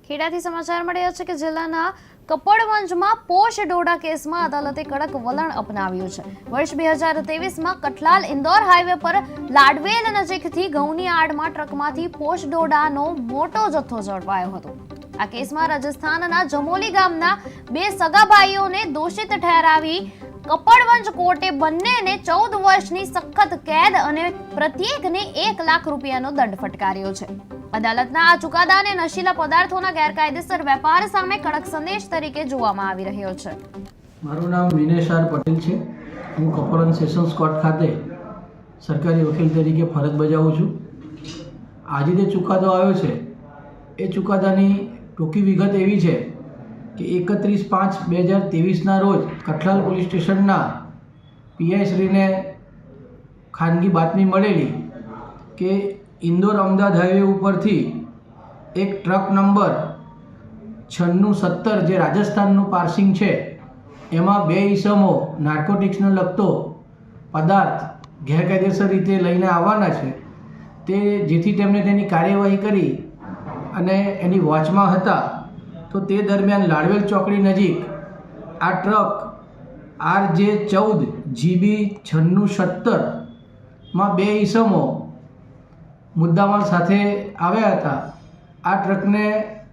ખેડાથી સમાચાર મળ્યા છે કે જિલ્લાના કપડવંજમાં પોશ ડોડા કેસમાં અદાલતે કડક વલણ અપનાવ્યું છે। વર્ષ 2023માં કઠલાલ ઇન્દોર હાઈવે પર લાડવેલ નજીકથી ઘઉંની આડમાં ટ્રકમાંથી પોશ ડોડાનો મોટો જથ્થો ઝડપાયો હતો। આ કેસમાં રાજસ્થાનના જમોલી ગામના બે સગા ભાઈઓને દોષિત ઠેરાવી કપડવંજ કોર્ટે બંનેને 14 વર્ષની સખત કેદ અને પ્રત્યેકને 1 લાખ રૂપિયાનો દંડ ફટકાર્યો છે। અદાલતના આ ચુકાદાને નશીલા પદાર્થોના ગેરકાયદેસર વેપાર સામે કડક સંદેશ તરીકે જોવામાં આવી રહ્યો છે। મારું નામ વિનેશ આર પટેલ છે। હું કપડવંજ સેશન્સ કોર્ટ ખાતે સરકારી વકીલ તરીકે ફરજ બજાવું છું। આજે જે ચુકાદો આવ્યો છે એ ચુકાદાની ટૂંકી વિગત એવી છે કે 31/5/2023ના રોજ કઠલાલ પોલીસ સ્ટેશનના પીઆઈ શ્રીને ખાનગી બાતમી મળેલી કે ઇન્દોર અમદાવાદ હાઈવે ઉપરથી એક ટ્રક નંબર 9670 જે રાજસ્થાનનું પાર્સિંગ છે એમાં બે ઈસમો નાર્કોટિક્સને લગતો પદાર્થ ગેરકાયદેસર રીતે લઈને આવવાના છે। તે જેથી તેમણે તેની કાર્યવાહી કરી અને એની વોચમાં હતા તો તે દરમિયાન લાડવેલ ચોકડી નજીક આ ટ્રક RJ14 GB 9670માં બે ઈસમો મુદ્દામાલ સાથે આવ્યા હતા। આ ટ્રકને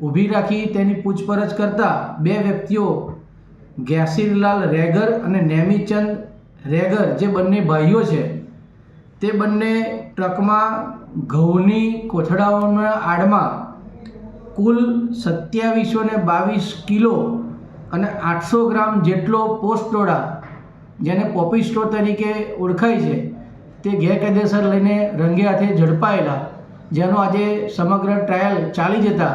ઊભી રાખી તેની પૂછપરછ કરતા બે વ્યક્તિઓ ગેસીરલાલ રેગર અને નેમીચંદ રેગર જે બંને ભાઈઓ છે તે બંને ટ્રકમાં ઘઉંની કોથળાઓના આડમાં કુલ 2722 કિલો અને 800 ગ્રામ જેટલો પોસ્ટ ડોડા જેને પોપી સ્ટોર તરીકે ઓળખાય છે તે ગેરકાયદેસર લઈને રંગે હાથે ઝડપાયેલા, જેનો આજે સમગ્ર ટ્રાયલ ચાલી જતા